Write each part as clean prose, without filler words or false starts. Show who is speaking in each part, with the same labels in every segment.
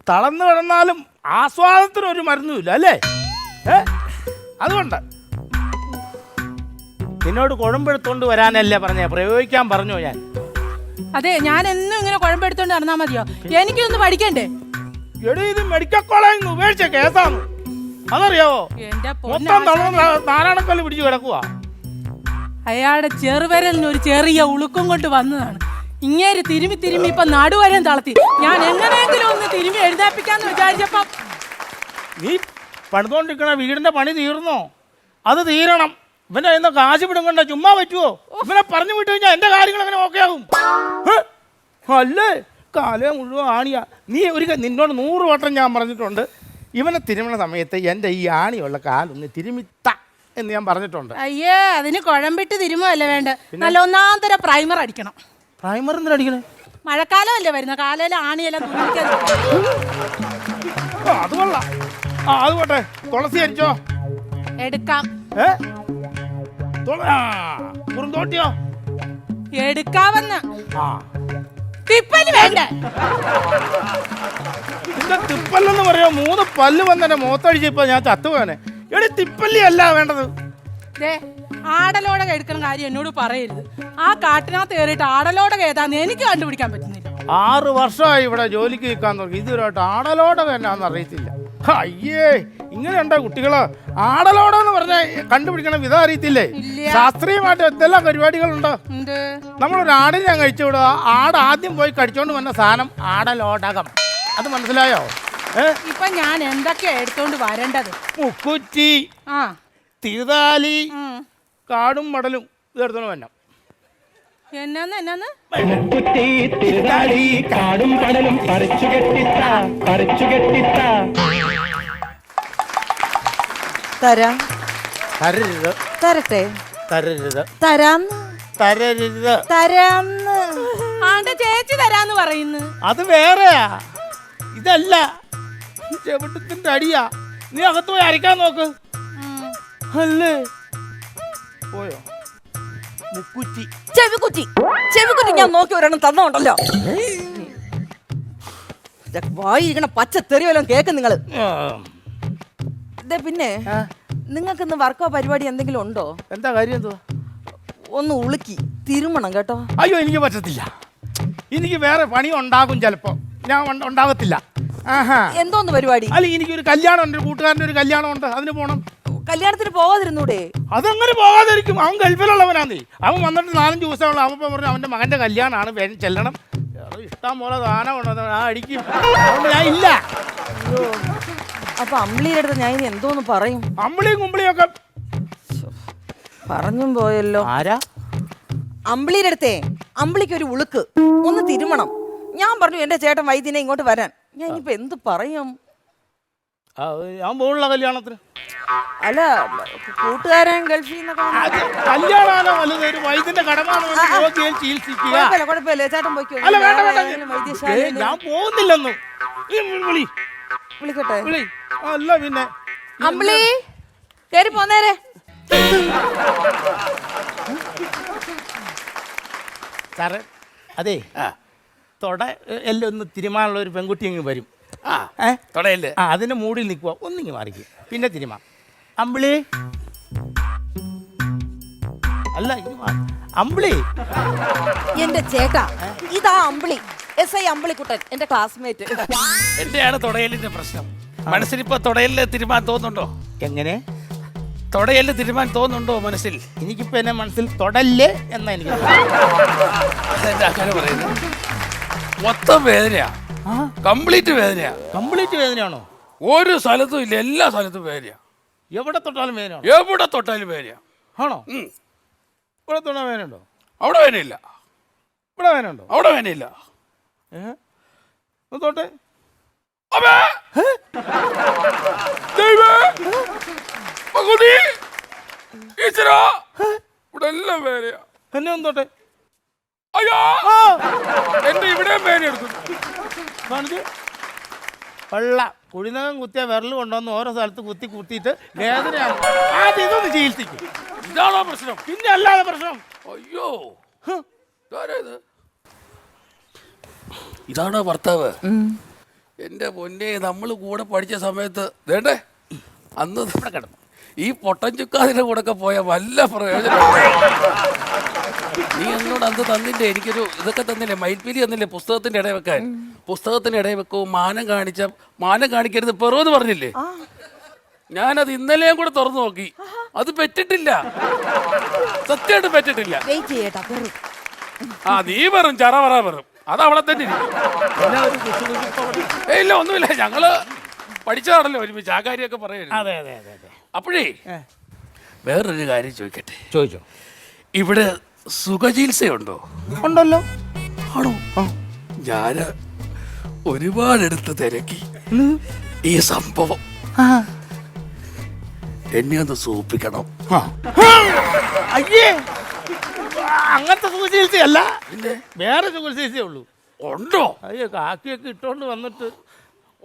Speaker 1: തളർന്നു കിടന്നാലും ആസ്വാദത്തിനൊരു മരുന്നുമില്ല അല്ലേ? അതുകൊണ്ട് നിന്നോട് കുഴമ്പെടുത്തോണ്ട് വരാനല്ലേ പറഞ്ഞേ, പ്രയോഗിക്കാൻ പറഞ്ഞോ ഞാൻ?
Speaker 2: അതെ, ഞാൻ എന്നും ഇങ്ങനെ കുഴമ്പെടുത്തോണ്ട് നടന്നാ മതിയോ? എനിക്കൊന്ന് പഠിക്കണ്ടേ?
Speaker 1: എടീ, ഇത് മെഡിക്കൽ കോളേജിൽ നിന്ന് ഉപേക്ഷിച്ച കേസാണ്, അതറിയാവോ? മൊത്തം നാരായണക്കല്ല് പിടിച്ചു കിടക്കുക.
Speaker 2: അയാളുടെ ചെറുവരലിന് ഒരു ചെറിയ ഉളുക്കം കൊണ്ട് വന്നതാണ്. ഇങ്ങേര് തിരുമി തിരുമി ഇപ്പൊ നടുവരം തളർത്തി. ഞാൻ എങ്ങനെയെങ്കിലും ഒന്ന് തിരുമി എഴുതാപ്പിക്കാന്ന് വിചാരിച്ചപ്പോ
Speaker 1: നീ പണിതുകൊണ്ടിരിക്കണ വീടിന്റെ പണി തീർന്നോ? അത് തീരണം. ഇവന്റെ കയ്യിൽ നിന്ന് കാശ് പിടുങ്ങണ്ട, ചുമ്മാ പറ്റുമോ? ഇവനെ പറഞ്ഞു വിട്ടു കഴിഞ്ഞാൽ എന്റെ കാര്യങ്ങൾ അങ്ങനെ ഓക്കെ ആകും. അല്ലേ, കാലേ മുഴുവൻ ആണിയാ. നീ നിന്നോട് 100 വട്ടം ഞാൻ പറഞ്ഞിട്ടുണ്ട്, ഇവനെ തിരുമണ സമയത്ത് എൻ്റെ ഈ ആണിയുള്ള കാലൊന്ന് തിരുമിത്ത എന്ന് ഞാൻ പറഞ്ഞിട്ടുണ്ട്.
Speaker 2: അയ്യേ, അതിന് കുഴമ്പിട്ട് തിരുമല്ല വേണ്ട, നല്ല ഒന്നാന്തര പ്രൈമർ അടിക്കണം.
Speaker 1: പ്രൈമർ എന്തിനാ അടിക്കണേ?
Speaker 2: മഴക്കാലം അല്ലേ വരുന്ന, കാലയിലെ ആണിയെല്ലാം
Speaker 1: അത് കൊള്ളാം. അത് പോട്ടെ, തുളസി അടിച്ചോ?
Speaker 2: എടുക്കാം.
Speaker 1: കുറുന്തോട്ടിയോ?
Speaker 2: എടുക്കാവന്ന്. തിപ്പല് വേണ്ടേ?
Speaker 1: നിന്റെ തിപ്പല്ലെന്ന് പറയാ, 3 പല്ല് വന്നെ മുഖത്തടിച്ചപ്പോ ഞാൻ ചത്തുപോനെ. എടി, തിപ്പല്ലി അല്ല വേണ്ടത്.
Speaker 2: ആടലോടക എടുക്കുന്ന കാര്യം എന്നോട് പറയരുത്. ആ കാട്ടിനകത്ത് കയറിയിട്ട് ആടലോടക ഏതാന്ന് എനിക്ക് കണ്ടുപിടിക്കാൻ പറ്റുന്നില്ല.
Speaker 1: 6 വർഷമായി ഇവിടെ ജോലിക്ക് നിൽക്കാൻ തുടങ്ങി, ഇതുവരായിട്ട് ആടലോടക എന്നാന്ന് അറിയത്തില്ല. അയ്യേ, ഇങ്ങനെയുണ്ടോ കുട്ടികള്? ആടലോടെന്ന് പറഞ്ഞാൽ കണ്ടുപിടിക്കണ വിധം അറിയത്തില്ലേ? ശാസ്ത്രീയമായിട്ട് എന്തെല്ലാം പരിപാടികളുണ്ട്. നമ്മളൊരു ആടിനെ ഞാൻ കഴിച്ചു വിടുക, ആട് ആദ്യം പോയി കടിച്ചോണ്ട് വന്ന സാധനം ആടലോടകം. അത് മനസ്സിലായോ?
Speaker 2: ഇപ്പൊ ഞാൻ എന്തൊക്കെയാ എടുത്തോണ്ട് വരേണ്ടത്?
Speaker 1: മുക്കുറ്റി, തിരുതാലി, കാടും മടലും ഇത് എടുത്തോണ്ട് വരണം.
Speaker 2: എന്നാന്ന്
Speaker 3: മുക്കുറ്റി, തിരുതാലി, കാടും പടലും പറിച്ചു കെട്ടിത്ത.
Speaker 4: തരാം.
Speaker 1: തരരുത്.
Speaker 4: തരട്ടെ.
Speaker 1: തരരുത്.
Speaker 4: തരാം.
Speaker 1: തരരുത്.
Speaker 4: തരാന്ന്.
Speaker 2: ആണ്ടെ ചേച്ചി തരാന്ന് പറയുന്നു.
Speaker 1: അത് വേറെയാ, ഇതല്ല. ചെവിട്ടത്തിന്റെ അടിയാ. നീ അകത്ത് പോയി അരയ്ക്കാൻ നോക്ക്. അല്ലേ, പോയോ? മുക്കുറ്റി,
Speaker 4: ചെവിക്കുറ്റി ഞാൻ നോക്കി ഒരെണ്ണം തന്നോണ്ടല്ലോ. വായിരിക്കണ പച്ച തെറിവല്ലോ കേക്ക് നിങ്ങള്. പിന്നെ നിങ്ങൾക്ക് ഇന്ന് വർക്കോ പരിപാടി എന്തെങ്കിലും ഉണ്ടോ?
Speaker 1: എന്താ കാര്യം? എന്തുവാ?
Speaker 4: ഒന്ന് ഉളുക്കി തിരുമണം കേട്ടോ.
Speaker 1: അയ്യോ, എനിക്ക് പറ്റത്തില്ല. എനിക്ക് വേറെ പണി ഉണ്ടാകും ചിലപ്പോ, ഞാൻ ഉണ്ടാകത്തില്ല.
Speaker 4: എന്തോന്ന് പരിപാടി?
Speaker 1: അല്ല, എനിക്കൊരു കല്യാണം ഉണ്ട്, കൂട്ടുകാരൻ്റെ ഒരു കല്യാണം ഉണ്ട്, അതിന് പോണം.
Speaker 4: കല്യാണത്തിന് പോകാതിരുന്നൂടെ?
Speaker 1: അതങ്ങനെ പോകാതിരിക്കും, അവൻ ഗൾഫിലുള്ളവനാന്നേ. അവൻ വന്നിട്ട് 4-5 ദിവസമുള്ള. അവൻ പറഞ്ഞു അവന്റെ മകന്റെ കല്യാണമാണ്, ചെല്ലണം. ഇഷ്ടം പോലെ സാധനം ഉണ്ടോ, ആ അടിക്കും. ഞാൻ ഇല്ല.
Speaker 4: അപ്പൊ അമ്പിളിയുടെ അടുത്ത് ഞാൻ ഇനി എന്തോന്ന് പറയും?
Speaker 1: അമ്പിളിയും കുമ്പിളിയും ഒക്കെ
Speaker 4: പറഞ്ഞും പോയല്ലോ.
Speaker 1: ആരാ?
Speaker 4: അമ്പിളിയുടെ അടുത്തേ, അമ്പിളിക്ക് ഒരു ഉളുക്ക്, ഒന്ന് തിരുമണം. ഞാൻ പറഞ്ഞു എന്റെ ചേട്ടൻ വൈദ്യനെ ഇങ്ങോട്ട് വരാൻ. ഞാൻ ഇനിയിപ്പോ എന്ത് പറയും?
Speaker 1: ഞാൻ പോകുള്ള കല്യാണത്തിന്.
Speaker 4: അല്ല, കൂട്ടുകാരൻ ഗൾഫിൽ
Speaker 1: കല്യാണമാണോ വലുത്? ഒരു വൈദ്യന്റെ കടമാണ് ചികിത്സിക്കുക.
Speaker 4: കുഴപ്പമില്ല, ചേട്ടൻ പോയിക്കോ.
Speaker 1: ഞാൻ പോകുന്നില്ലെന്നും.
Speaker 4: വിളിക്കട്ടെ?
Speaker 1: അല്ല പിന്നെ
Speaker 4: അമ്പിളി കേറി പോന്നേരെ.
Speaker 1: സാറേ, അതെ, തൊട എല്ലാം ഒന്ന് തിരുമാനുള്ള ഒരു പെൺകുട്ടി അങ്ങ് വരും. തൊടയല്ലേ? അതിന്റെ മൂടിൽ നിൽക്കുക, ഒന്നിങ്ങി മാറിക്കും, പിന്നെ തിരുമാ. അമ്പിളി, അല്ല അമ്പിളി.
Speaker 4: എന്റെ ചേട്ടാ, ഇതാ അമ്പിളി, SI അമ്പിളിക്കുട്ടൻ, എന്റെ ക്ലാസ്മേറ്റ്.
Speaker 5: എന്റെയാണ് തൊടയലിന്റെ പ്രശ്നം. മനസ്സിലിപ്പോ തൊടയലിന് തിരുമാൻ തോന്നുന്നുണ്ടോ?
Speaker 1: എങ്ങനെ?
Speaker 5: തൊടയലിന് തിരുമാൻ തോന്നുന്നുണ്ടോ മനസ്സിൽ?
Speaker 1: എനിക്കിപ്പോ എന്നെ മനസ്സിൽ തൊടല്ലേ എന്നാ എനിക്ക്
Speaker 5: അതെന്റെ ആൾക്കാര് പറയുന്നത്. മൊത്തം വേദനയാ, കംപ്ലീറ്റ് വേദനയാ.
Speaker 1: കംപ്ലീറ്റ് വേദനയാണോ?
Speaker 5: ഒരു സ്ഥലത്തും ഇല്ല, എല്ലാ സ്ഥലത്തും വേദനയാ.
Speaker 1: എവിടെ തൊട്ടാലും വേദനയാണോ?
Speaker 5: എവിടെ തൊട്ടാലും വേദനയാ.
Speaker 1: ആണോ? ഇവിടെ തൊട്ടാൽ വേദനയുണ്ടോ?
Speaker 5: അവിടെ വേദനയില്ല.
Speaker 1: ഇവിടെ വേദനയുണ്ടോ?
Speaker 5: അവിടെ വേദനയില്ല.
Speaker 1: തൊട്ടെ.
Speaker 5: ഇവിടെ എല്ലാം വേദനയാ.
Speaker 1: എന്നെ ഒന്ന് തൊട്ടെ.
Speaker 5: അയ്യോ, എന്റെ ഇവിടെ വേദന എടുക്കും.
Speaker 1: വെള്ള കുഴിനകം കുത്തിയ വിരൽ കൊണ്ടുവന്ന് ഓരോ സ്ഥലത്ത് കുത്തിയിട്ട് വേദനയാണ്. ആദ്യം ഇതൊന്ന് ചികിത്സിക്കും.
Speaker 5: ഇതാണോ പ്രശ്നം?
Speaker 1: പിന്നെ അല്ലാതെ പ്രശ്നം.
Speaker 5: അയ്യോ, ഇതാണോ ഭർത്താവ്? എന്റെ പൊന്നെ നമ്മൾ കൂടെ പഠിച്ച സമയത്ത് വേണ്ടേ അന്ന് ഇവിടെ കിടന്നു ഈ പൊട്ടൻ ചുക്കാതിന്റെ കൂടെ ഒക്കെ പോയ വല്ല പ്രയോജനം. നീ എന്നോട് അന്ന് തന്നില്ലേ എനിക്കൊരു ഇതൊക്കെ തന്നില്ലേ, മയിൽപ്പീലി തന്നില്ലേ പുസ്തകത്തിന്റെ ഇടയിൽ വെക്കാൻ. പുസ്തകത്തിന്റെ ഇടയിൽ വെക്കും മാനം കാണിക്കരുത് പെറുവെന്ന് പറഞ്ഞില്ലേ. ഞാനത് ഇന്നലെയും കൂടെ തുറന്നു നോക്കി, അത് പറ്റിട്ടില്ല, സത്യമായിട്ട് പറ്റിട്ടില്ല.
Speaker 4: Wait ചെയ്യട്ടാ Peru.
Speaker 5: ആ നീ വെറും ചറവറ വെറും അത് അവളെ തന്നെ ഇരിക്കും. ഇല്ല ഒന്നുമില്ല, ഞങ്ങള് പഠിച്ചതാണല്ലോ ഒരുമിച്ച്, ആ കാര്യമൊക്കെ പറയരുത്.
Speaker 1: അതെ അതെ അതെ അതെ.
Speaker 5: അപ്പോഴേ വേറൊരു കാര്യം ചോദിക്കട്ടെ.
Speaker 1: ചോദിച്ചോ.
Speaker 5: ഇവിടെ സുഖചികിത്സയുണ്ടോ?
Speaker 1: ഉണ്ടല്ലോ.
Speaker 5: ആണോ? ഞാന് ഒരുപാടെടുത്ത് തിരക്കി ഈ സംഭവം. എന്നെ ഒന്ന് സൂപ്പിക്കണം.
Speaker 1: അയ്യേ, അങ്ങനത്തെ സുഖചികിത്സയല്ല, വേറെ സുഖചികിത്സയേ ഉള്ളൂ.
Speaker 5: ഉണ്ടോ?
Speaker 1: അയ്യോ, കാക്കിയൊക്കെ ഇട്ടോണ്ട് വന്നിട്ട്.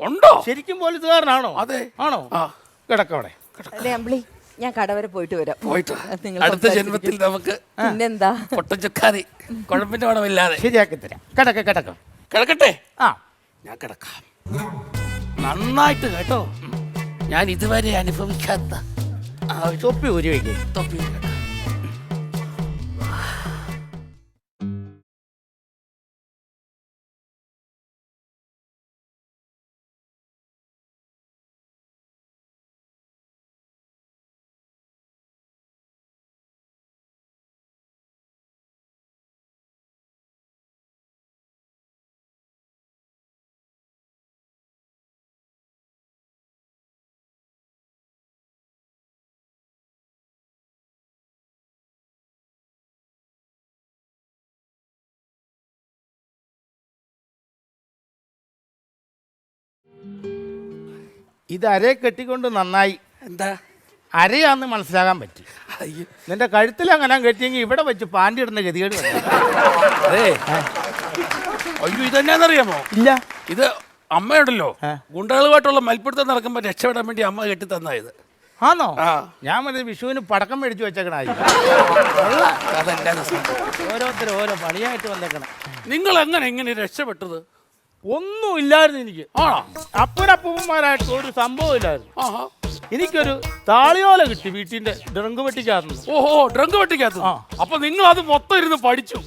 Speaker 5: ഉണ്ടോ?
Speaker 1: ശരിക്കും പോലീസുകാരനാണോ?
Speaker 5: അതെ.
Speaker 1: ആണോ? കിടക്കവിടെ.
Speaker 4: അല്ലേ അമ്പിളി, ഞാൻ കടവരെ പോയിട്ട് വരാം.
Speaker 5: പോയിട്ട്
Speaker 4: നിങ്ങൾ
Speaker 5: അടുത്ത ജന്മത്തിൽ നമുക്ക്
Speaker 4: പിന്നെന്താ
Speaker 5: പൊട്ടച്ചക്കാരി കുഴമ്പിന്റെ പണമില്ലാതെ
Speaker 1: ശരിയാക്കി തരാം. കിടക്കാം.
Speaker 5: കിടക്കട്ടെ.
Speaker 1: ആ,
Speaker 5: ഞാൻ കിടക്കാം. നന്നായിട്ട് കേട്ടോ, ഞാൻ ഇതുവരെ അനുഭവിക്കാത്ത
Speaker 1: തൊപ്പി ഊരി വയ്ക്കേ.
Speaker 5: തൊപ്പി കേട്ടോ.
Speaker 1: ഇത് അരയെ കെട്ടിക്കൊണ്ട് നന്നായി.
Speaker 5: എന്താ
Speaker 1: അരയാന്ന് മനസ്സിലാകാൻ പറ്റി.
Speaker 5: അയ്യോ,
Speaker 1: നിന്റെ കഴുത്തിലങ്ങനെ കെട്ടിയെങ്കിൽ ഇവിടെ വെച്ച് പാൻറ് ഇടുന്ന ഗതികേട് വന്നു.
Speaker 5: അതെ. അയ്യോ, ഇതെന്നാന്നറിയാമോ?
Speaker 1: ഇല്ല.
Speaker 5: ഇത് അമ്മയുണ്ടല്ലോ, ഗുണ്ടകളുമായിട്ടുള്ള മൽപ്പിടുത്തം നടക്കുമ്പോൾ രക്ഷപ്പെടാൻ വേണ്ടി അമ്മ കെട്ടി തന്നായത്.
Speaker 1: ആണോ?
Speaker 5: ആ.
Speaker 1: ഞാൻ മറ്റേ വിഷുവിന് പടക്കം മേടിച്ചു വെച്ചേക്കണായി.
Speaker 5: അതല്ലാതെ സംഭവം.
Speaker 1: ഓരോരുത്തർ ഓരോ പണിയായിട്ട് വന്നേക്കണം.
Speaker 5: നിങ്ങൾ എങ്ങനെ രക്ഷപ്പെട്ടത്?
Speaker 1: ഒന്നും ഇല്ലായിരുന്നു എനിക്ക്.
Speaker 5: ആണോ?
Speaker 1: അപ്പനപ്പൂപ്പന്മാരായിട്ട് ഒരു സംഭവം ഇല്ലായിരുന്നു.
Speaker 5: ആഹാ.
Speaker 1: എനിക്കൊരു താളിയോല കിട്ടി വീട്ടിന്റെ ഡ്രങ്ക് വെട്ടിക്കകത്ത്.
Speaker 5: ഓഹോ, ഡ്രങ്ക് വെട്ടിക്കകത്ത്.
Speaker 1: ആ.
Speaker 5: അപ്പൊ നിങ്ങൾ അത് മൊത്തം ഇരുന്ന് പഠിച്ചു?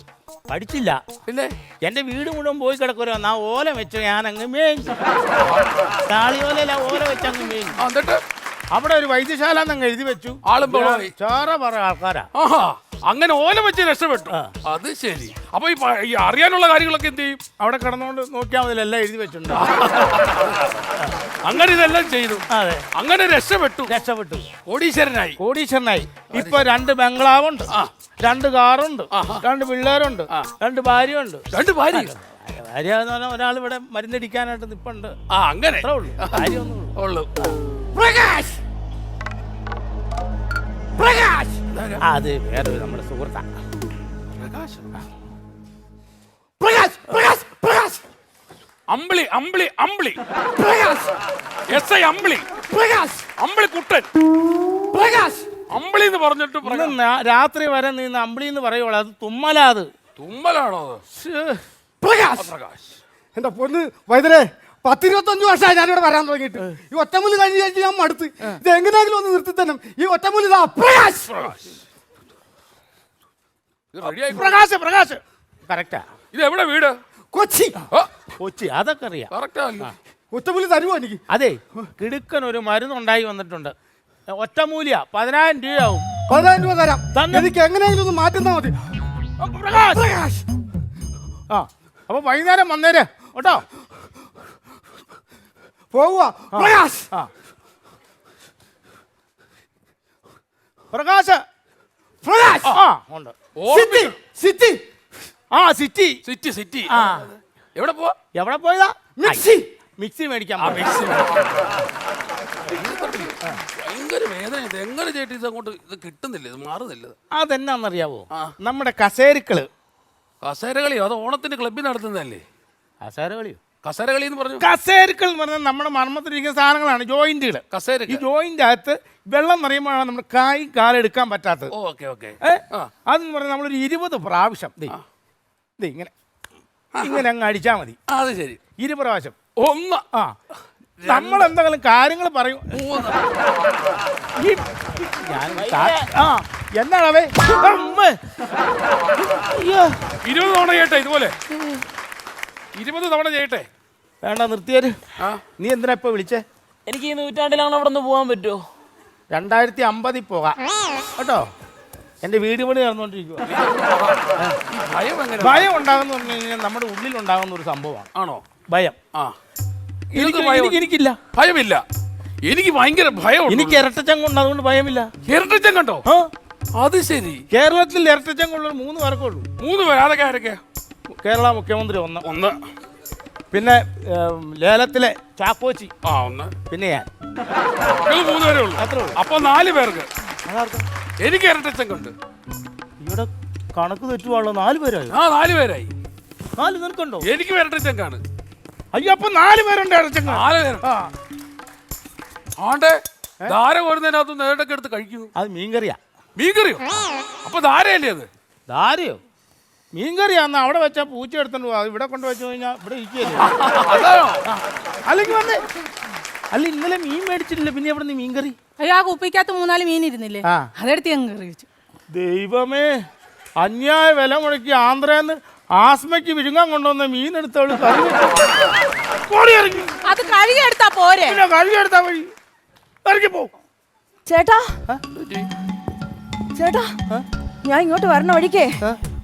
Speaker 1: പഠിച്ചില്ല.
Speaker 5: ഇല്ലേ?
Speaker 1: എന്റെ വീട് മുഴുവൻ പോയി കിടക്കുമല്ലോ, ആ ഓല വെച്ച് ഞാൻ അങ്ങ് മേഞ്ഞു. താളിയോല ഓല വെച്ച് അങ്ങ് മേഞ്ഞു.
Speaker 5: എന്നിട്ട്
Speaker 1: അവിടെ ഒരു വൈദ്യശാല എന്നങ്ങ് എഴുതി വെച്ചു.
Speaker 5: ആളും ബഹളമായി.
Speaker 1: ചോറ പറ ആൾക്കാരാ.
Speaker 5: ആഹാ, അങ്ങനെ ഓല വെച്ച് രക്ഷപ്പെട്ടു. അത് ശരി. അപ്പൊ ഈ അറിയാനുള്ള കാര്യങ്ങളൊക്കെ എന്ത് ചെയ്യും?
Speaker 1: അവിടെ കിടന്നുകൊണ്ട് നോക്കിയാൽ മതി, എല്ലാം എഴുതി വെച്ചിട്ടുണ്ട്.
Speaker 5: അങ്ങനെ ഇതെല്ലാം ചെയ്തു.
Speaker 1: അതെ,
Speaker 5: അങ്ങനെ രക്ഷപ്പെട്ടു. കോടീശ്വരനായി. ഇപ്പൊ 2 ബംഗ്ലാവുണ്ട്, 2 കാറുണ്ട്, 2 പിള്ളേരുണ്ട്, 2 ഭാര്യയുണ്ട്. 2 ഭാര്യ?
Speaker 1: ഭാര്യ എന്ന് പറഞ്ഞാൽ ഒരാൾ ഇവിടെ മരുന്നടിക്കാനായിട്ട് നിപ്പുണ്ട്.
Speaker 5: അങ്ങനെ
Speaker 1: അത്രേ ഉള്ളൂ. കാര്യമൊന്നും
Speaker 5: ഉള്ളു.
Speaker 1: അത് വേറെ നമ്മുടെ സുഹൃത്താ.
Speaker 5: അമ്പിളി SI അമ്പിളി കുട്ടൻ അമ്പിളി എന്ന് പറഞ്ഞിട്ട്
Speaker 1: രാത്രി വരെ നിന്ന് അമ്പിളി എന്ന് പറയുള്ളൂ. അത് തുമ്മലാത്.
Speaker 5: തുമ്മലാണോ?
Speaker 6: എന്റെ പൊന്ന് വൈദ്യരെ, 10-25 വർഷമായി ഞാനിവിടെ വരാൻ തുടങ്ങിയിട്ട്. ഈ ഒറ്റമൂലി കഴിഞ്ഞ് കഴിച്ച് ഞാൻ മടുത്ത്. ഇത് എങ്ങനെയെങ്കിലും ഒന്ന് നിർത്തി തന്നെ. ഈ ഒറ്റമൂലി
Speaker 1: പ്രകാശ് കറക്റ്റാ.
Speaker 5: ഇത് എവിടെ വീട്?
Speaker 1: കൊച്ചി. അതൊക്കെ അറിയാം.
Speaker 6: ഒറ്റമൂലി തരുമോ എനിക്ക്?
Speaker 1: അതെ, കിടുക്കൻ ഒരു മരുന്നുണ്ടായി വന്നിട്ടുണ്ട്. ഒറ്റമൂലിയ 10,000 രൂപയാവും.
Speaker 6: 10,000 രൂപ തരാം. എനിക്ക് എങ്ങനെയെങ്കിലും ഒന്ന് മാറ്റുന്നാ മതി.
Speaker 1: പ്രകാശ്. ആ, അപ്പൊ വൈകുന്നേരം വന്നേര് കേട്ടോ.
Speaker 6: പോവുക.
Speaker 1: പ്രകാശ്. ഉണ്ട്. സിറ്റി. എവിടെ പോയതാ? മിക്സി മേടിക്കാൻ.
Speaker 5: ഭയങ്കര വേദന. ഇത് എങ്ങനെ ചേട്ടി ഇത് അങ്ങോട്ട് ഇത് കിട്ടുന്നില്ല, ഇത് മാറുന്നില്ല.
Speaker 1: അതെന്നാന്നറിയാവോ? നമ്മുടെ കസേരക്കള്.
Speaker 5: കസേരകളിയോ? അത് ഓണത്തിന്റെ ക്ലബ്ബിൽ നടത്തുന്നതല്ലേ?
Speaker 1: കസേരകളിയോ?
Speaker 5: കസേരകളി എന്ന് പറഞ്ഞു.
Speaker 1: കസേരക്കൾ എന്ന് പറഞ്ഞാൽ നമ്മുടെ മർമ്മത്തിലിരിക്കുന്ന സാധനങ്ങളാണ്, ജോയിന്റുകൾ.
Speaker 5: കസേര. ഈ
Speaker 1: ജോയിന്റ് അകത്ത് വെള്ളം നിറയുമ്പോഴാണ് നമ്മൾ കാലെടുക്കാൻ പറ്റാത്തത്. അതെന്ന് പറഞ്ഞാൽ നമ്മളൊരു 20 പ്രാവശ്യം ഇങ്ങനെ അങ്ങ് അടിച്ചാൽ മതി.
Speaker 5: അത് ശരി.
Speaker 1: 20 പ്രാവശ്യം.
Speaker 5: 1
Speaker 1: ആ നമ്മൾ എന്തെങ്കിലും കാര്യങ്ങൾ പറയും ഈ ഞാൻ ആ എന്നാണവേ
Speaker 5: 20 തവണ ചെയ്യട്ടെ ഇതുപോലെ 20 തവണ ചെയ്യട്ടെ.
Speaker 1: വേണ്ട നിർത്തിയാര്.
Speaker 5: ആ
Speaker 1: നീ എന്തിനാ ഇപ്പൊ വിളിച്ചേ?
Speaker 7: എനിക്ക് ഈ നൂറ്റാണ്ടിലാണ് അവിടെ നിന്ന് പോകാൻ പറ്റുമോ?
Speaker 1: 2050 പോകാം കേട്ടോ. എൻ്റെ വീട് പണി നടന്നുകൊണ്ടിരിക്കുക.
Speaker 5: ഈ ഭയം എങ്ങനെ
Speaker 1: ഭയം ഉണ്ടാകുന്ന പറഞ്ഞു കഴിഞ്ഞാൽ നമ്മുടെ ഉള്ളിൽ ഉണ്ടാകുന്ന ഒരു സംഭവമാണ്
Speaker 5: ആണോ?
Speaker 1: ഭയം.
Speaker 5: ആ
Speaker 1: എനിക്കില്ല
Speaker 5: ഭയമില്ല. എനിക്ക് ഭയങ്കര ഭയം.
Speaker 1: എനിക്ക് ഇരട്ടച്ചങ്കുണ്ട്, അതുകൊണ്ട് ഭയമില്ല.
Speaker 5: ഇരട്ടച്ചൻ കണ്ടോ?
Speaker 1: ആ
Speaker 5: അത് ശരി.
Speaker 1: കേരളത്തിൽ ഇരട്ടച്ചങ്കുള്ള 3 പേർക്കേ ഉള്ളൂ.
Speaker 5: 3 പേര്. അതൊക്കെ ആരൊക്കെ?
Speaker 1: കേരള മുഖ്യമന്ത്രി ഒന്ന്,
Speaker 5: 1
Speaker 1: പിന്നെ ലേലത്തിലെ ചാക്കോച്ചി,
Speaker 5: 1
Speaker 1: പിന്നെ ഞാൻ.
Speaker 5: നിങ്ങൾ 3 പേരേ ഉള്ളൂ.
Speaker 1: അത്രേ ഉള്ളൂ.
Speaker 5: അപ്പൊ 4 പേർക്ക്.
Speaker 1: അതാർക്കും
Speaker 5: എനിക്ക് ഇരട്ടച്ചൻ കണ്ട്.
Speaker 1: ഇവിടെ കണക്ക് തെറ്റുവാണല്ലോ. 4 പേരായി.
Speaker 5: ആ 4 പേരായി.
Speaker 1: 4 നിനക്കുണ്ടോ?
Speaker 5: എനിക്ക് ഇരട്ടച്ചൻ കാണും.
Speaker 1: അയ്യോ അപ്പൊ 4 പേരുണ്ട് ഇരട്ടച്ചങ്ക.
Speaker 5: 4 പേര്.
Speaker 1: ആ
Speaker 5: ആണ്ടെ ധാര കോരുന്നതിനകത്ത് നേരിട്ടൊക്കെ എടുത്ത് കഴിക്കുന്നു.
Speaker 1: അത് മീൻകറിയാ.
Speaker 5: മീൻകറിയോ? അപ്പൊ ധാരയല്ലേ അത്?
Speaker 1: ധാരയോ? മീൻകറിയാന്ന് അവിടെ വെച്ചാൽ പൂച്ച എടുത്തോണ്ട് പോവാ. ഇവിടെ കൊണ്ട് വെച്ച് കഴിഞ്ഞാൽ ഇവിടെ ഇരിക്കുകയല്ലേ.
Speaker 5: അതാണോ?
Speaker 1: അല്ലെങ്കിൽ വന്നേ. അല്ല ഇന്നലെ മീൻ മേടിച്ചിട്ടില്ല, പിന്നെ എവിടെ നീ മീൻകറി?
Speaker 2: അയ്യോ ആ കുപ്പിക്കകത്ത് 3-4 മീൻ ഇരുന്നില്ലേ,
Speaker 1: ആ.
Speaker 2: അതെടുത്ത് ഞങ്ങൾ കറി വെച്ചു.
Speaker 1: ദൈവമേ, അന്യായ വില മുടക്കി ആന്ധ്രന്ന് ആസ്മയ്ക്ക് വിഴുങ്ങാൻ കൊണ്ടുവന്ന മീൻ എടുത്തോളൂ.
Speaker 2: അത് കഴുകിയെടുത്താ പോരെ?
Speaker 1: കഴുകിയെടുത്താ വഴി ഇറങ്ങി പോ.
Speaker 4: ചേട്ടാ ചേട്ടാ, ഞാൻ ഇങ്ങോട്ട് വരണ വഴിക്കേ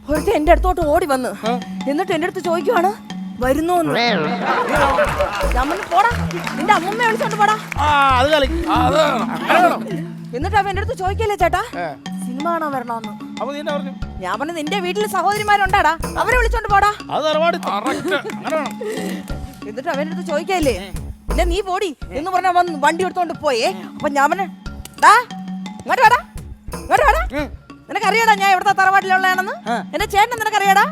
Speaker 4: ഒരുത്ത എന്റെ അടുത്തോട്ട് ഓടി വന്ന് എന്നിട്ട് എന്റെ അടുത്ത് ചോദിക്കുവാണ് വരുന്നോന്ന്. ഞാൻ പറഞ്ഞു പോടാ, നിന്റെ അമ്മൂമ്മ വിളിച്ചോണ്ട് പോടാ.
Speaker 1: ആ അത് കളിക്ക്.
Speaker 5: അതാണോ?
Speaker 4: എന്നിട്ട് അവൻ എന്റെ അടുത്ത് ചോദിക്കല്ലേ ചേട്ടാ സിനിമ കാണാൻ വരണോന്ന്.
Speaker 1: അപ്പൊ നീ എന്നാ പറഞ്ഞു?
Speaker 4: ഞാൻ പറഞ്ഞു നിന്റെ വീട്ടിൽ സഹോദരിമാരുണ്ടാടാ, അവരെ വിളിച്ചോണ്ട് പോടാ.
Speaker 1: അത് തറവാടി.
Speaker 4: എന്നിട്ട് അവന്റെ അടുത്ത് ചോദിക്കല്ലേ പിന്നെ നീ പോടി എന്ന് പറഞ്ഞ അവൻ വണ്ടി എടുത്തോണ്ട് പോയേ. അപ്പൊ ഞാൻ പറഞ്ഞു ഡാ ഇങ്ങോട്ട് വേടാ, ഇങ്ങോട്ട് വേടാ, നിനക്കറിയാടാ ഞാൻ എവിടുത്തെ തറവാട്ടിലുള്ളതാണെന്ന്. എന്റെ ചേട്ടൻ നിനക്കറിയാടാ?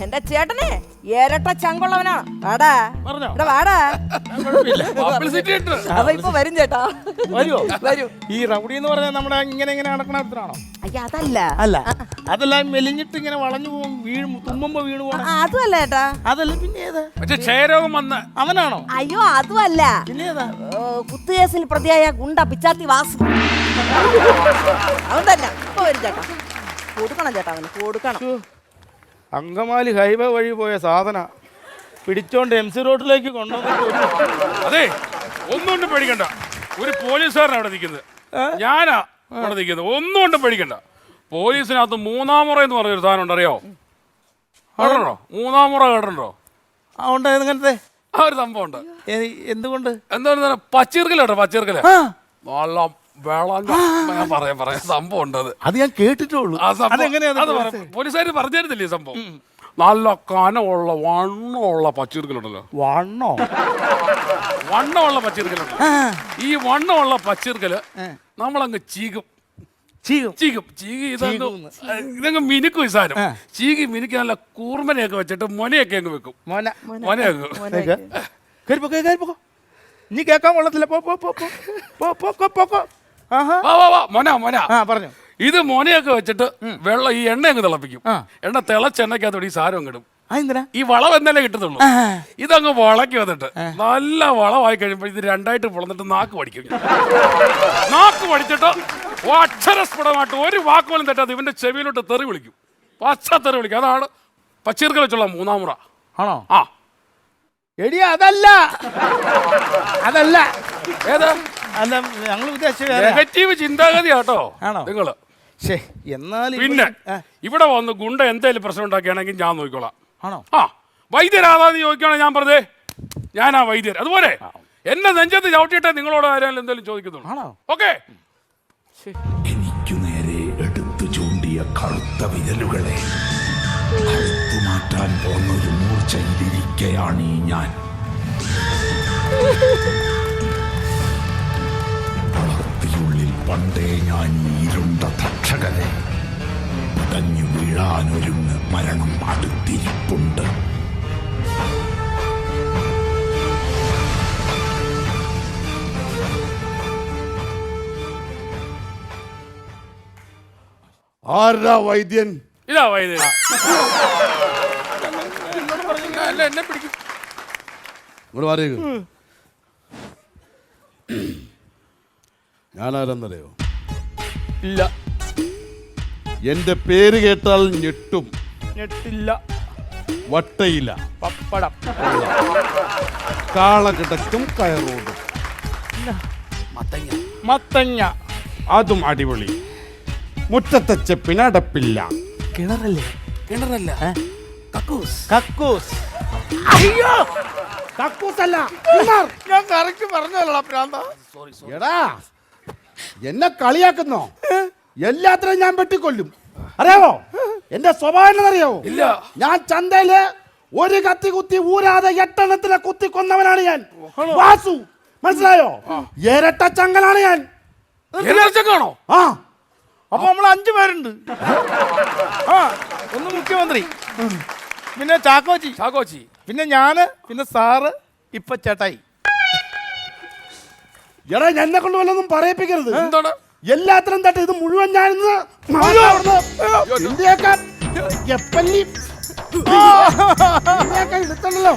Speaker 4: എന്റെ ചേട്ടനെ ഇരട്ട ചങ്കുള്ളവനാണ്. വാടാ
Speaker 1: പറഞ്ഞോ?
Speaker 4: എടാ വാടാ.
Speaker 5: പബ്ലിസിറ്റി ഉണ്ട്.
Speaker 4: അപ്പൊ ഇപ്പൊ വരും ചേട്ടാ.
Speaker 1: വരുവോ?
Speaker 4: വരും.
Speaker 1: ഈ റൗഡി എന്ന് പറഞ്ഞാൽ നമ്മുടെ ഇങ്ങനെ നടക്കണ അത്രയാണോ?
Speaker 4: അയ്യ അതല്ല.
Speaker 1: അല്ല അതെല്ലാം മെലിഞ്ഞിട്ട് ഇങ്ങനെ വളഞ്ഞു പോകും, വീഴും, തുമ്മുമ്പോ വീണ് പോകണം.
Speaker 4: അതുമല്ല ചേട്ടാ.
Speaker 1: അതല്ല പിന്നെ ഏതാ?
Speaker 5: പക്ഷെ ക്ഷയരോഗം വന്ന്
Speaker 1: അവനാണോ?
Speaker 4: അയ്യോ അതുമല്ല.
Speaker 1: പിന്നെ ഏതാ?
Speaker 4: കുത്തുകേസിൽ പ്രതിയായ ഗുണ്ട പിച്ചാത്തി വാസു, അവൻ തന്നെ. ഇപ്പൊ വരും ചേട്ടാ. കൊടുക്കണം ചേട്ടാ, അവന് കൊടുക്കണം.
Speaker 1: അങ്കമാലി ഹൈവേ വഴി പോയ സാധന പിടിച്ചോണ്ട് MC റോഡിലേക്ക് കൊണ്ടുവന്നിട്ട്
Speaker 5: അതെ ഒന്നുകൊണ്ടും പേടിക്കണ്ട. ഒരു പോലീസുകാരനാണ് അവിടെ നിൽക്കുന്നത്, ഞാനാ അവിടെ നിൽക്കുന്നത്. ഒന്നുകൊണ്ടും പേടിക്കണ്ട. പോലീസിനകത്ത് 3-ാം മുറ എന്ന് പറഞ്ഞൊരു സാധനം ഉണ്ട്, അറിയോ? കേട്ടോ? 3-ാം മുറ കേട്ടോ?
Speaker 1: ഉണ്ട്. എങ്ങനത്തെ
Speaker 5: ആ ഒരു സംഭവം ഉണ്ട്.
Speaker 1: എന്തുകൊണ്ട്?
Speaker 5: എന്താ പച്ചീർക്കല കേട്ടോ? പച്ചീർക്കല നല്ല വെള്ളം. ഞാൻ പറയാം സംഭവം ഉണ്ട്.
Speaker 1: അത് ഞാൻ കേട്ടിട്ടുള്ളൂ.
Speaker 5: ആ സംഭവം പോലീസുകാർ പറഞ്ഞിരുന്നില്ലേ സംഭവം? നല്ല കനമുള്ള വണ്ണമുള്ള പച്ചീർക്കലുണ്ടല്ലോ. വണ്ണമുള്ള പച്ചീർക്കലുണ്ട്. ഈ വണ്ണമുള്ള പച്ചീർക്കല് നമ്മളങ്ങ് ചീകും. ഇതങ്ങ് മിനുക്കും ഈ സാധനം. ചീകി മിനുക്കി നല്ല കൂർമനയൊക്കെ വെച്ചിട്ട് മൊനയൊക്കെ അങ്ങ് വെക്കും. മൊനയാക്കും.
Speaker 1: നീ കേൾക്കാൻ കൊള്ളത്തില്ല.
Speaker 5: മൊന
Speaker 1: പറഞ്ഞു.
Speaker 5: ഇത് മൊനയൊക്കെ വെച്ചിട്ട് വെള്ളം ഈ എണ്ണ അങ്ങ് തിളപ്പിക്കും. എണ്ണ തിളച്ച എണ്ണയ്ക്കകത്തോടെ ഈ സാധനം അങ്ങ് ഇടും. ഈ വളം എന്നല്ലേ കിട്ടുന്നുള്ളൂ. ഇതങ്ങ് വളക്കി വന്നിട്ട് നല്ല വളമായി കഴിയുമ്പോൾ ഇത് 2ആയിട്ട് പൊളന്നിട്ട് നാക്ക് പഠിക്കും. നാക്ക് പഠിച്ചിട്ട് അക്ഷരസ്ഫുടമായിട്ട് ഒരു വാക്ക് പോലും തെറ്റാതെ ഇവന്റെ ചെവിയിലോട്ട് തെറി വിളിക്കും. പച്ച തെറി വിളിക്കും. അതാണ് പച്ചീർക്കൽ വെച്ചുള്ള 3-ാം മുറ.
Speaker 1: ആണോ?
Speaker 5: ആ
Speaker 1: എടി അതല്ല
Speaker 5: ഏതാ?
Speaker 1: അല്ല ഞങ്ങൾ
Speaker 5: നെഗറ്റീവ് ചിന്താഗതി കേട്ടോ
Speaker 1: ആണോ
Speaker 5: നിങ്ങള്.
Speaker 1: എന്നാലും
Speaker 5: പിന്നെ ഇവിടെ വന്ന് ഗുണ്ട എന്തെങ്കിലും പ്രശ്നം ഉണ്ടാക്കുകയാണെങ്കിൽ ഞാൻ നോക്കിക്കോളാം.
Speaker 1: ആണോ?
Speaker 5: ആ വൈദ്യരാതാന്ന് ചോദിക്കുകയാണെങ്കിൽ ഞാൻ പറഞ്ഞേ ഞാനാ വൈദ്യർ. അതുപോലെ എന്നെ നെഞ്ചത്ത് ചവിട്ടിയിട്ടേ നിങ്ങളോട് ആരെങ്കിലും എന്തെങ്കിലും ചോദിക്കുന്നുള്ളൂ. ഓക്കെ?
Speaker 8: എനിക്കു നേരെ എടുത്തു ചൂണ്ടിയ കറുത്ത വിരലുകളെ മാറ്റാൻ പോന്നൊരു മൂർച്ചയിലിരിക്കയാണ് ഞാൻ. വളർത്തിനുള്ളിൽ പണ്ടേ ഞാൻ ഇരുണ്ട തക്ഷകനെ ഉടഞ്ഞു വീഴാനൊരുങ്ങ് മരണം അടുത്തിരിപ്പുണ്ട്.
Speaker 6: ആരാ വൈദ്യൻ?
Speaker 5: ഇതാ വൈദ്യൻ. എന്നെ പിടിക്കും.
Speaker 9: ഇങ്ങോട്ട് മാറിയേക്ക്. ഞാനാരെന്നറിയോ?
Speaker 1: ഇല്ല.
Speaker 9: എന്റെ പേര് കേട്ടാൽ ഞെട്ടും.
Speaker 1: ഞെട്ടില്ല.
Speaker 9: വട്ടയില,
Speaker 1: പപ്പടം,
Speaker 9: കാളകിടക്കും കയറോടും,
Speaker 1: മത്തങ്ങ,
Speaker 9: അതും അടിപൊളി. മുറ്റത്തെ ചെപ്പിനടപ്പില്ല.
Speaker 5: കിണറല്ല കക്കൂസ്.
Speaker 1: കക്കൂസ്.
Speaker 6: അയ്യോ കക്കൂസല്ല.
Speaker 1: ഞാൻ കറക്റ്റ് പറഞ്ഞല്ലോ പ്രാന്ത.
Speaker 6: എടാ എന്നെ കളിയാക്കുന്നോ? എല്ലാത്തിനും ഞാൻ വെട്ടിക്കൊല്ലും. അറിയാവോ എന്റെ സ്വഭാവം അറിയാവോ?
Speaker 5: ഇല്ല.
Speaker 6: ഞാൻ ചന്തയില് ഒരു കത്തി കുത്തി ഊരാതെ 8 എണ്ണത്തിനെ കുത്തി കൊന്നവനാണ് ഞാൻ. വാസു മനസ്സിലായോ? ഇരട്ട ചങ്കലാണ് ഞാൻ.
Speaker 5: കാണോ?
Speaker 6: ആ
Speaker 1: അപ്പൊ നമ്മൾ 5 പേരുണ്ട്. ആ, ഒന്ന് മുഖ്യമന്ത്രി, പിന്നെ ചാക്കോച്ചി, പിന്നെ ഞാന്, പിന്നെ സാറ്, ഇപ്പൊ ചേട്ടായി.
Speaker 6: എടാ എന്നെ കൊണ്ട് വല്ലതും പറയിപ്പിക്കരുത്.
Speaker 5: എന്താണ്?
Speaker 6: എല്ലാത്തിനും തട്ട് ഇത് മുഴുവൻ ഞാനിന്ന് എടുത്തല്ലോ.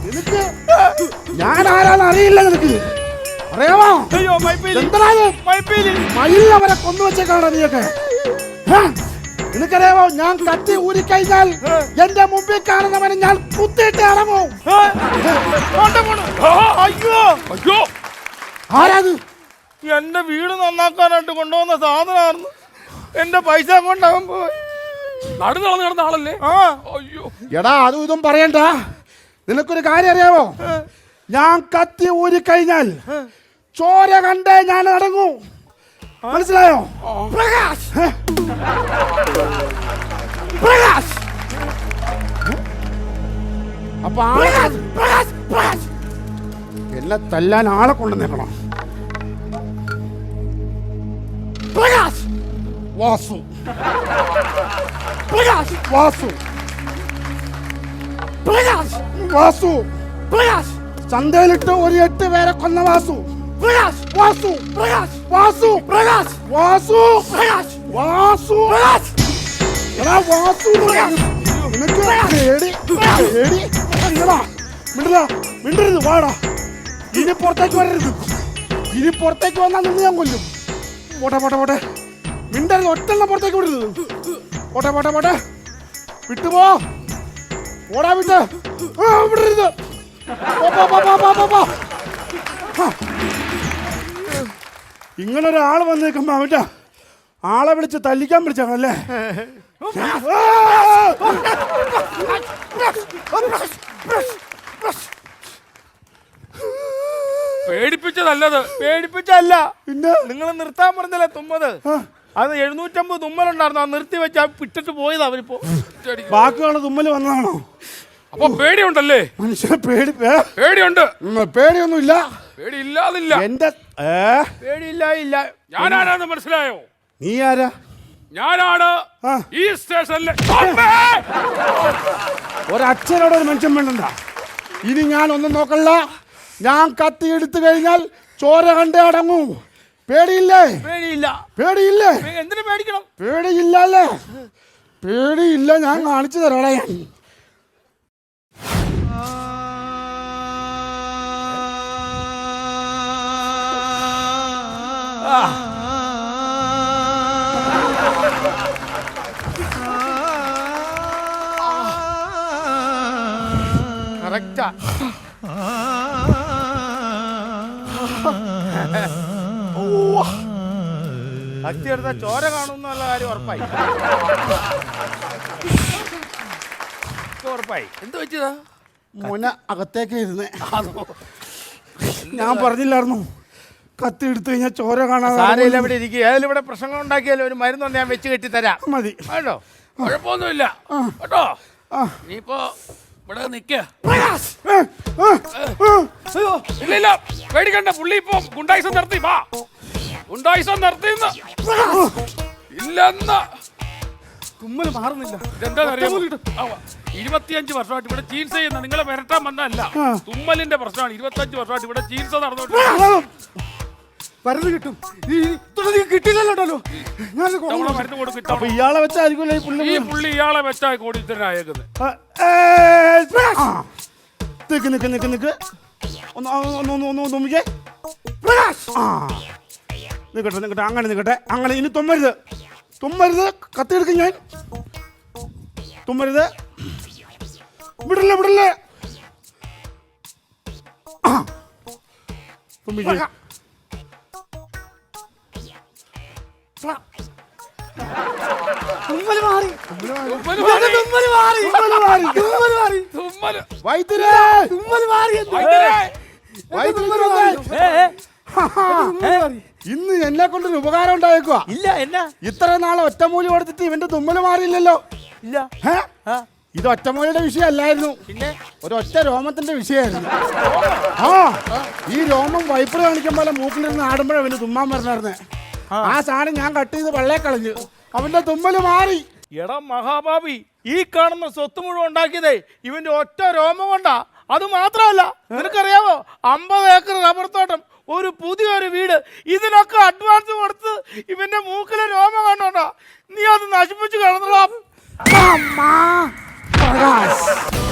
Speaker 6: നിനക്ക് ഞാൻ ആരാന്ന് അറിയില്ല. നിനക്ക് അറിയാമോ?
Speaker 1: അയ്യോ മൈപ്പീലി,
Speaker 6: എന്താ
Speaker 1: മൈപ്പീലി.
Speaker 6: മയിലവരെ കൊന്നുവെച്ചേക്കാണോ നീയൊക്കെ? നിനക്കറിയാമോ ഞാൻ കത്തി ഊരിക്കഴിഞ്ഞാൽ എന്റെ മുമ്പിൽ കാണുന്നവനെ ഞാൻ കുത്തിയിട്ട് അടങ്ങും.
Speaker 1: അയ്യോ
Speaker 5: അയ്യോ,
Speaker 6: ആരാത്?
Speaker 1: എന്റെ വീട് നന്നാക്കാനായിട്ട് കൊണ്ടുവന്ന സാധനമായിരുന്നു. എന്റെ പൈസ കൊണ്ടവൻ പോയി.
Speaker 5: നടന്നു കിടന്ന ആളല്ലേ?
Speaker 1: ആ,
Speaker 5: അയ്യോ,
Speaker 6: എടാ അതും ഇതും പറയണ്ട. നിനക്കൊരു കാര്യം അറിയാമോ? ഞാൻ കത്തി ഊരിക്കഴിഞ്ഞാൽ ചോര കണ്ടേ ഞാൻ അടങ്ങൂ. മനസ്സിലായോ? പ്രകാശ് പ്രകാശ് അപ്പൊ എന്നെ തല്ലാൻ ആളെ കൊണ്ടുവന്നേക്കണം. പ്രകാശ് വാസു, പ്രകാശ് വാസു, പ്രകാശ് വാസു, പ്രകാശ് ചന്തയിലിട്ട് ഒരു 8 പേരെ കൊന്ന വാസു. പ്രകാശ് വാസു, പ്രകാശ് വാസു, പ്രകാശ് വാസു, പ്രകാശ് വാസു, പ്രകാശ്. എടാ വാസു നിനക്ക് പേടി പേടി ഇല്ലടാ. മിണ്ടരുത് വാടാ. ഇനി പുറത്തേക്ക് വരരുത്. ഇനി പുറത്തേക്ക് വന്നാൽ നിന്ന് ഞാൻ കൊല്ലും. പോട്ടെ പോട്ടെ പോട്ടെ. മിണ്ടരുത്. ഒറ്റെണ്ണം പുറത്തേക്ക് വിടരുത്. പോട്ടെ പോട്ടെ പോട്ടെ. വിട്ടുപോ. ഓടാ വിട്ട്. വിടരുത്. ഇങ്ങനെ ഒരാൾ വന്നേക്കുമ്പോ അവന്റെ ആളെ വിളിച്ച് തല്ലിക്കാൻ വിളിച്ചാണല്ലേ?
Speaker 5: പേടിപ്പിച്ചതല്ലത്.
Speaker 1: പേടിപ്പിച്ചല്ല.
Speaker 6: പിന്നെ
Speaker 1: നിങ്ങൾ നിർത്താൻ പറഞ്ഞല്ലേ തുമ്മത്? അത് 750 തുമ്മലുണ്ടായിരുന്നു. ആ നിർത്തി വെച്ച് പിട്ടിട്ട് പോയത് അവരിപ്പോ.
Speaker 6: ബാക്കിയുള്ള തുമ്മല് വന്നതാണോ?
Speaker 5: അപ്പൊ പേടിയുണ്ടല്ലേ?
Speaker 6: മനുഷ്യനെ
Speaker 5: പേടിയുണ്ട്.
Speaker 6: പേടിയൊന്നും ഇല്ല.
Speaker 5: പേടിയില്ലാതില്ല.
Speaker 6: എന്റെ
Speaker 1: പേടിയില്ല.
Speaker 5: ഞാനാരാന്ന് മനസ്സിലായോ?
Speaker 6: നീ ആരാ?
Speaker 5: ഞാനാണ് ഈ സ്റ്റേഷനിലെ
Speaker 6: ഒരച്ഛനോട് ഒരു മനുഷ്യൻ വേണ്ട. ഇനി ഞാൻ ഒന്നും നോക്കല്ല. ഞാൻ കത്തി എടുത്തു കഴിഞ്ഞാൽ ചോര കണ്ടേ അടങ്ങൂ. പേടിയില്ലേ? പേടിയില്ലേ?
Speaker 1: എന്തിനു പേടിക്കണം?
Speaker 6: പേടിയില്ലല്ലേ? പേടിയില്ല. ഞാൻ കാണിച്ചു തരാടാ. ഞാൻ
Speaker 1: കറക്റ്റാ. കത്തി എടുത്ത ചോര കാണുന്നുള്ള കാര്യം ഉറപ്പായി. ഉറപ്പായി.
Speaker 5: എന്ത് വെച്ചതാ?
Speaker 6: മോനെ അകത്തേക്ക് ഇരുന്നേ. ഞാൻ പറഞ്ഞില്ലായിരുന്നു കത്തി എടുത്തു കഴിഞ്ഞാൽ ചോര കാണാൻ.
Speaker 1: സാരയില്ല, ഇവിടെ ഇരിക്കുക. ഏതായാലും ഇവിടെ പ്രശ്നങ്ങൾ ഉണ്ടാക്കിയാലും ഒരു മരുന്നുണ്ട്, ഞാൻ വെച്ച് കെട്ടി തരാം.
Speaker 6: മതി
Speaker 1: കേട്ടോ?
Speaker 5: കുഴപ്പമൊന്നുമില്ല കേട്ടോ. നീയിപ്പോ ഇവിടെ നിക്ക. ഇല്ല പേടിക്കണ്ട. പുള്ളി ഇപ്പൊ ഗുണ്ടായിസം നിർത്തി. വാ, ഗുണ്ടായിസം നിർത്തിന്ന് ഇല്ലെന്ന്.
Speaker 1: തുമ്മല് മാറുന്നില്ല.
Speaker 5: ഇതെന്താ 25 വർഷമായിട്ട് ഇവിടെ ചികിത്സ ചെയ്യുന്ന നിങ്ങളെ വരട്ടാൻ വന്നല്ല. തുമ്മലിന്റെ പ്രശ്നമാണ്. 25 വർഷമായിട്ട് ഇവിടെ ചികിത്സ നടന്നുകൊണ്ട്
Speaker 6: മരുന്ന് കിട്ടും. കിട്ടില്ലല്ലോ.
Speaker 5: മരുന്ന് കൊടുക്കും.
Speaker 6: അപ്പൊ ഇയാളെ വെച്ചായിരിക്കും
Speaker 5: ഈ പുള്ളി ഇയാളെ വെച്ചാ കോടീശ്വരനായേക്കുന്നത്.
Speaker 6: നിക്ക് ഒന്ന് തുമ്മിക്കേ. പ്രകാശ് നിക്കട്ടെ അങ്ങനെ നിക്കട്ടെ. അങ്ങനെ ഇനി തുമ്മരുത് കത്തിയെടുക്കും ഞാൻ. തുമ്മരുത്. വിടല്ലേ. തുമ്മിക്കേ. തുമ്മല് മാറി. വൈദ്യരേ, തുമ്മല് മാറി. ഇന്ന് എന്നെ കൊണ്ടൊരു ഉപകാരം ഉണ്ടായേക്കുവാ.
Speaker 1: ഇല്ല എന്നാ
Speaker 6: ഇത്ര നാളെ ഒറ്റമൂലി കൊടുത്തിട്ട് ഇവന്റെ തുമ്മല് മാറിയില്ലല്ലോ.
Speaker 1: ഇല്ല.
Speaker 6: ഇത് ഒറ്റമൂലിയുടെ വിഷയമല്ലായിരുന്നു,
Speaker 1: പിന്നെ
Speaker 6: ഒരൊറ്റ രോമത്തിന്റെ വിഷയമായിരുന്നു. ഈ രോമം വൈപ്പിള് കാണിക്കാൻ പോലെ മൂക്കിലിരുന്ന് ആടുമ്പോഴേ അവന് തുമ്മാൻ പറഞ്ഞായിരുന്നേ. ആ സാധനം ഞാൻ കട്ട് ചെയ്ത് വെള്ളയെ കളഞ്ഞു, അവന്റെ തുമ്മല് മാറി.
Speaker 1: എടാ മഹാഭാവി, ഈ കാണുന്ന സ്വത്ത് മുഴുവൻ ഉണ്ടാക്കിയതേ ഇവന്റെ ഒറ്റ രോമം കൊണ്ടാ. അത് മാത്രമല്ല, നിനക്കറിയാവോ 50 ഏക്കർ റബ്ബർ തോട്ടം, ഒരു പുതിയൊരു വീട്, ഇതിനൊക്കെ അഡ്വാൻസ് കൊടുത്ത് ഇവന്റെ മൂക്കിലെ രോമം കണ്ടോണ്ടാ നീ അത് നശിപ്പിച്ച് കളഞ്ഞോളാം.
Speaker 6: പ്രകാശ്